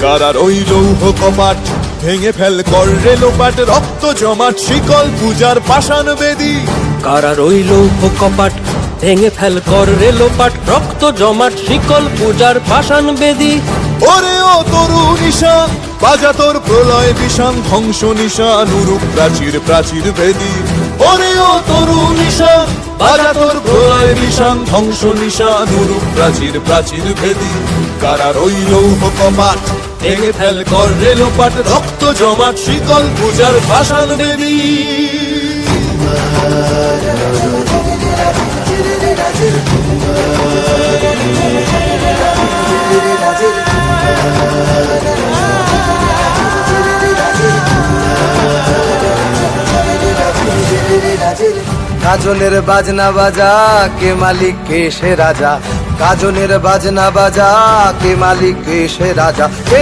কারার ওই লৌহ কপাট ভেঙে ফেল কর রে লোপাট, রক্ত জমাট শিকল পূজার পাষাণ বেদী। কারা রইল কপাট ভেঙে ফেল কর রে লোপাট, রক্ত জমাট শিকল পূজার পাষাণ বেদী। ওরে ও তরু নিশান বাজা তোর প্রলয় বিষান, ধ্বংস নিশান উরুপ প্রাচীর প্রাচীর ভেদী। ওরে ও তরু নিশান বাজা তোর প্রলয় বিষান, ধ্বংস নিশান উরুপ প্রাচীর প্রাচীর ভেদী। কারার ওই লৌহ কপাট ভেঙে ফেল কর রে লোপাট, রক্ত জমাট শিকল পূজার পাষাণ বেদী। গাজনের বাজনা বাজা, কে মালিক কে সে রাজা। গাজনের বাজনা বাজা, কে মালিক কে সে রাজা। কে